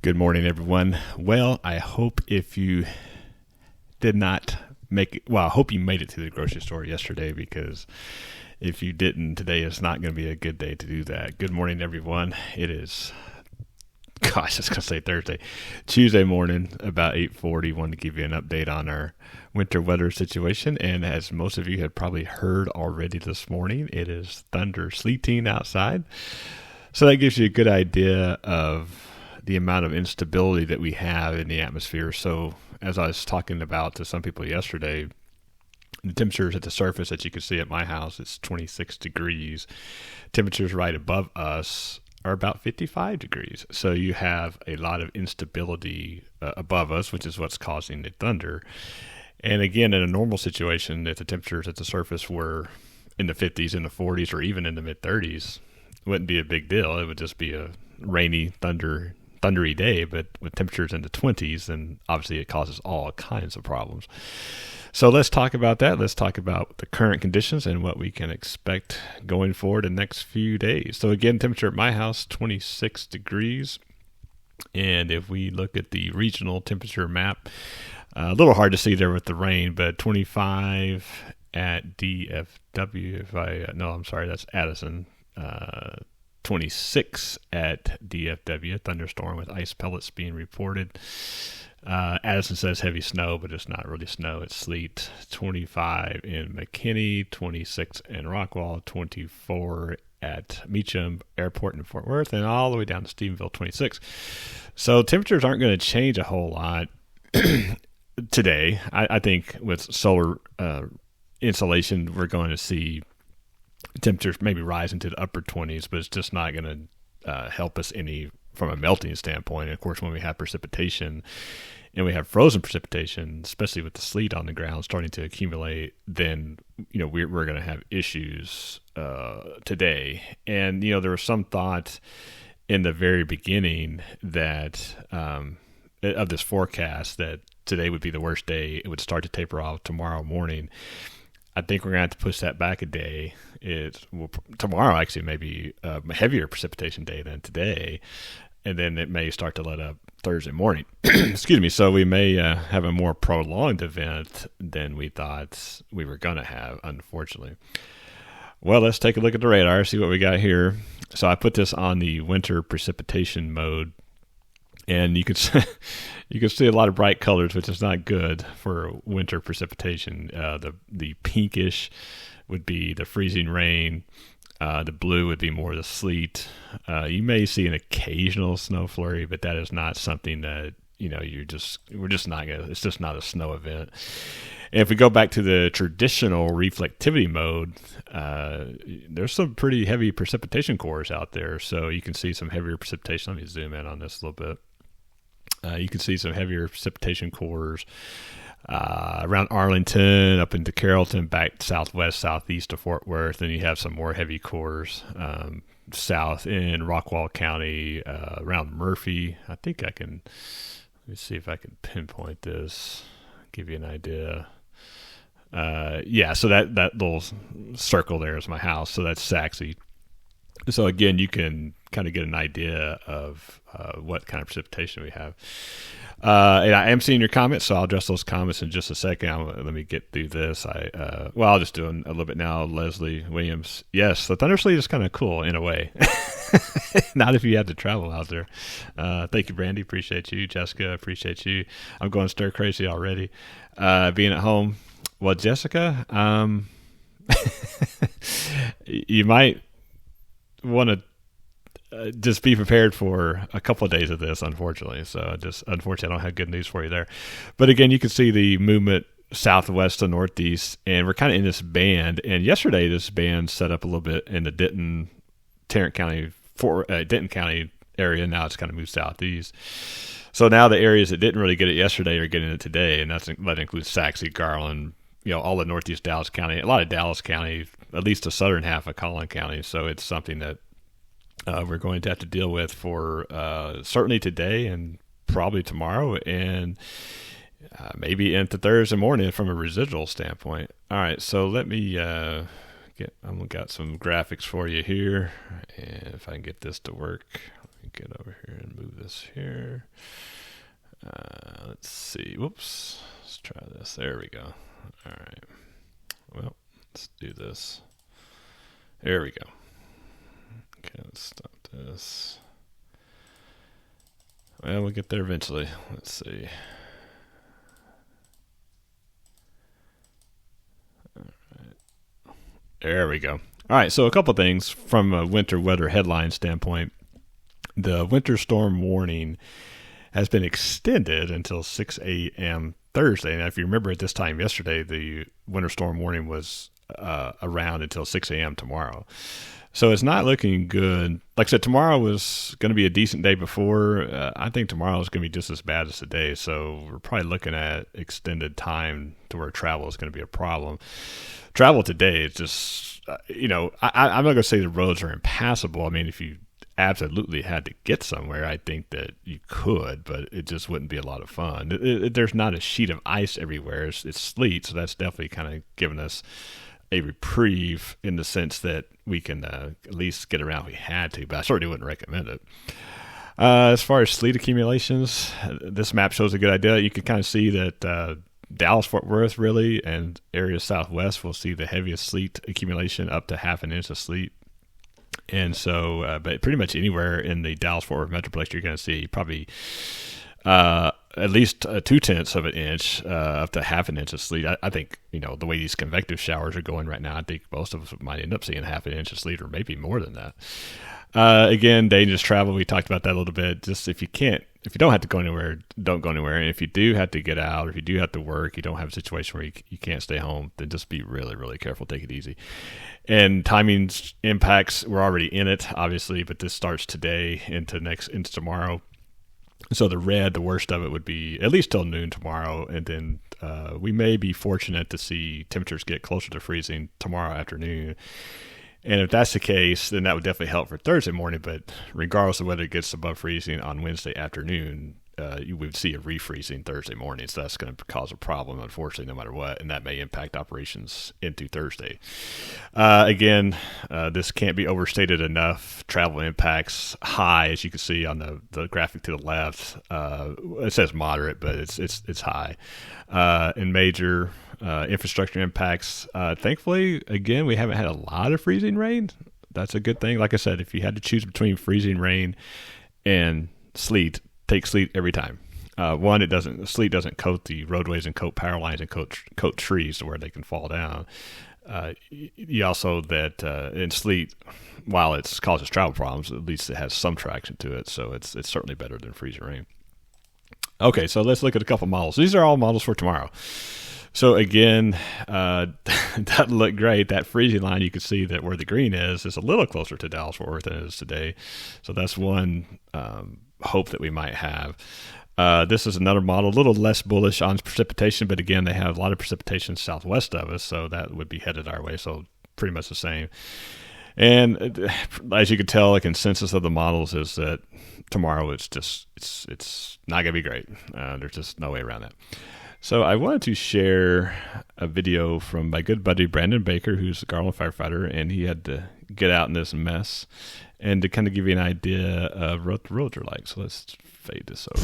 Good morning, everyone. Well, I hope if you did not make it, I hope you made it to the grocery store yesterday, because if you didn't, today is not going to be a good day to do that. Good morning, everyone. It is, I was going to say Thursday, Tuesday morning, about 8:40. Wanted to give you an update on our winter weather situation. And as most of you had probably heard already this morning, it is thunder sleeting outside. So that gives you a good idea of the amount of instability that we have in the atmosphere. So as I was talking about to some people yesterday, the temperatures at the surface that you can see at my house, it's 26 degrees. Temperatures right above us are about 55 degrees. So you have a lot of instability above us, which is what's causing the thunder. And again, in a normal situation, if the temperatures at the surface were in the 50s, in the 40s, or even in the mid 30s, it wouldn't be a big deal. It would just be a rainy, thundery day. But with temperatures in the 20s, then obviously it causes all kinds of problems. So let's talk about that. Let's talk about the current conditions and what we can expect going forward the next few days. So again, temperature at my house, 26 degrees. And if we look at the regional temperature map, a little hard to see there with the rain, but 25 at DFW. I'm sorry, that's Addison. 26 at DFW, thunderstorm with ice pellets being reported. Addison says heavy snow, but it's not really snow, it's sleet. 25 in McKinney, 26 in Rockwall, 24 at Meacham Airport in Fort Worth, and all the way down to Stephenville, 26. So temperatures aren't going to change a whole lot today. I think with solar insolation, we're going to see temperatures maybe rise into the upper 20s, but it's just not going to help us any from a melting standpoint. And of course, when we have precipitation and we have frozen precipitation, especially with the sleet on the ground starting to accumulate, then we're going to have issues today. And there was some thought in the very beginning that of this forecast that today would be the worst day. It would start to taper off tomorrow morning. I think we're going to have to push that back a day. Tomorrow actually may be a heavier precipitation day than today, and then it may start to let up Thursday morning. Excuse me. So we may have a more prolonged event than we thought we were going to have, unfortunately. Well, let's take a look at the radar, see what we got here. So I put this on the winter precipitation mode. And you can see a lot of bright colors, which is not good for winter precipitation. The pinkish would be the freezing rain. The blue would be more the sleet. You may see an occasional snow flurry, but that is not something that we're just not gonna. It's just not a snow event. And if we go back to the traditional reflectivity mode, there's some pretty heavy precipitation cores out there. So you can see some heavier precipitation. Let me zoom in on this a little bit. You can see some heavier precipitation cores around Arlington, up into Carrollton, back southwest, southeast of Fort Worth. And you have some more heavy cores south in Rockwall County, around Murphy. I think let me see if I can pinpoint this, give you an idea. So that little circle there is my house. So that's Saxe. So again, you can kind of get an idea of what kind of precipitation we have. And I am seeing your comments, so I'll address those comments in just a second. Let me get through this. I'll just do a little bit now. Leslie Williams. Yes, the thunder sleet is kind of cool in a way. Not if you have to travel out there. Thank you, Brandy. Appreciate you. Jessica, appreciate you. I'm going stir crazy already. Being at home. Well, Jessica, you might want to just be prepared for a couple of days of this, unfortunately. So unfortunately, I don't have good news for you there. But again, you can see the movement southwest to northeast, and we're kind of in this band. And yesterday, this band set up a little bit in the Tarrant County, Denton County area. Now it's kind of moved southeast. So now the areas that didn't really get it yesterday are getting it today, and that includes Saxe, Garland, all the northeast Dallas County, a lot of Dallas County, at least the southern half of Collin County. So it's something that we're going to have to deal with for certainly today and probably tomorrow, and maybe into Thursday morning from a residual standpoint. All right, so let me I've got some graphics for you here, and if I can get this to work, let me get over here and move this here. Let's see. Whoops. Let's try this. There we go. All right. Well, let's do this. There we go. Okay, let's stop this. Well, we'll get there eventually. Let's see. All right. There we go. All right, so a couple things from a winter weather headline standpoint. The winter storm warning has been extended until 6 a.m. Thursday. Now, if you remember at this time yesterday, the winter storm warning was around until 6 a.m. tomorrow. So it's not looking good. Like I said, tomorrow was going to be a decent day before. I think tomorrow is going to be just as bad as today. So we're probably looking at extended time to where travel is going to be a problem. Travel today is just, I'm not going to say the roads are impassable. I mean, if you absolutely had to get somewhere, I think that you could, but it just wouldn't be a lot of fun. There's not a sheet of ice everywhere. It's sleet, so that's definitely kind of given us a reprieve in the sense that we can at least get around if we had to, but I certainly wouldn't recommend it. As far as sleet accumulations, this map shows a good idea. You can kind of see that Dallas-Fort Worth really and areas southwest will see the heaviest sleet accumulation, up to half an inch of sleet. And so, but pretty much anywhere in the Dallas-Fort Worth Metroplex, you're going to see probably at least 0.2 of an inch, up to half an inch of sleet. I think, the way these convective showers are going right now, I think most of us might end up seeing half an inch of sleet or maybe more than that. Again, dangerous travel. We talked about that a little bit. Just if you don't have to go anywhere, don't go anywhere. And if you do have to get out, or if you do have to work, you don't have a situation where you can't stay home, then just be really, really careful. Take it easy. And timing's impacts, we're already in it, obviously, but this starts today into tomorrow. So the worst of it would be at least till noon tomorrow, and then we may be fortunate to see temperatures get closer to freezing tomorrow afternoon. And if that's the case, then that would definitely help for Thursday morning. But regardless of whether it gets above freezing on Wednesday afternoon, you would see a refreezing Thursday morning. So that's going to cause a problem, unfortunately, no matter what. And that may impact operations into Thursday. Again, this can't be overstated enough. Travel impacts high, as you can see on the graphic to the left. It says moderate, but it's high. And major infrastructure impacts. Thankfully, again, we haven't had a lot of freezing rain. That's a good thing. Like I said, if you had to choose between freezing rain and sleet, take sleet every time. One, sleet doesn't coat the roadways and coat power lines and coat trees to where they can fall down. You also in sleet, while it causes travel problems, at least it has some traction to it. So it's certainly better than freezing rain. Okay, so let's look at a couple models. These are all models for tomorrow. So again, that looked great. That freezing line, you can see that where the green is a little closer to Dallas-Fort Worth than it is today. So that's one hope that we might have. This is another model, a little less bullish on precipitation, but again, they have a lot of precipitation southwest of us, so that would be headed our way. So pretty much the same. And as you can tell, the consensus of the models is that tomorrow it's not going to be great. There's just no way around that. So I wanted to share a video from my good buddy Brandon Baker, who's a Garland firefighter, and he had to get out in this mess, and to kind of give you an idea of what the roads are like. So let's fade this over.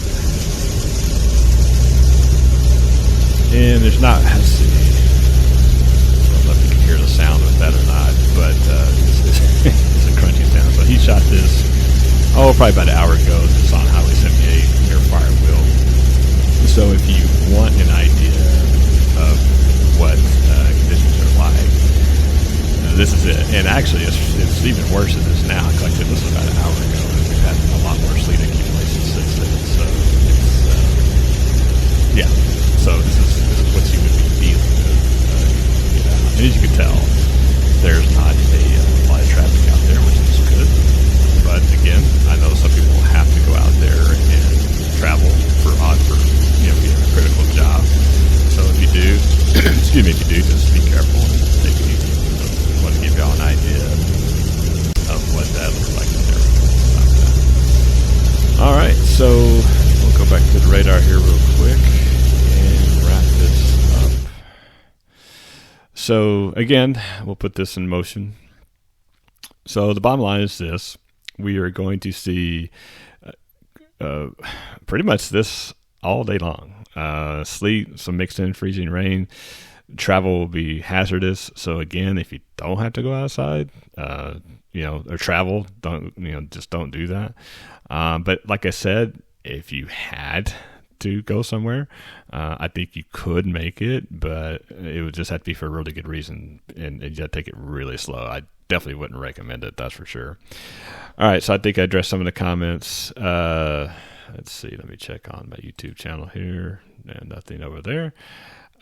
And there's not, let's see, I don't know if you can hear the sound with that or not, but it's a crunchy sound. So he shot this, probably about an hour ago. It's on Highway 78 near Firewheel. So if you want an idea of what conditions are like, this is it. And actually, it's even worse than this now. Like I said, this was about an hour ago, and we've had a lot more sleet accumulation since then. So yeah. So this is what you would be dealing with. And as you can tell, there's not a lot of traffic out there, which is good. But again, I know some people have to go out there and travel for if you have a critical job. So if you do, just be careful and take it easy. So I want to give y'all an idea of what that looks like in there. All right, so we'll go back to the radar here real quick and wrap this up. So again, we'll put this in motion. So the bottom line is this: we are going to see pretty much this all day long. Sleet, some mixed in freezing rain. Travel will be hazardous. So again, if you don't have to go outside, or travel, just don't do that. But like I said, if you had to go somewhere, I think you could make it, but it would just have to be for a really good reason, and you got to take it really slow. I definitely wouldn't recommend it, that's for sure. All right, so I think I addressed some of the comments. Let's see, let me check on my YouTube channel here. No, nothing over there.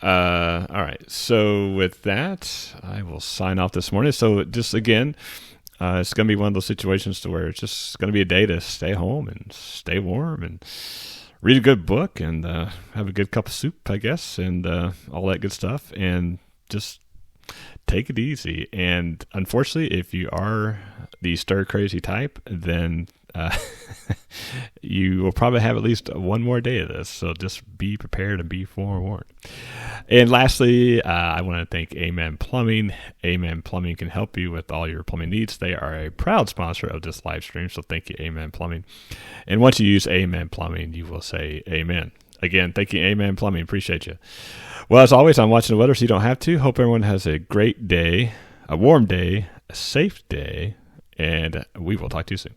All right, so with that, I will sign off this morning. So just again, it's going to be one of those situations to where it's just going to be a day to stay home and stay warm and read a good book and have a good cup of soup, I guess, and all that good stuff, and just take it easy. And unfortunately, if you are the stir crazy type, then you will probably have at least one more day of this. So just be prepared and be forewarned. And lastly, I want to thank Amen Plumbing. Amen Plumbing can help you with all your plumbing needs. They are a proud sponsor of this live stream. So thank you, Amen Plumbing. And once you use Amen Plumbing, you will say amen. Again, thank you, Amen Plumbing. Appreciate you. Well, as always, I'm watching the weather so you don't have to. Hope everyone has a great day, a warm day, a safe day, and we will talk to you soon.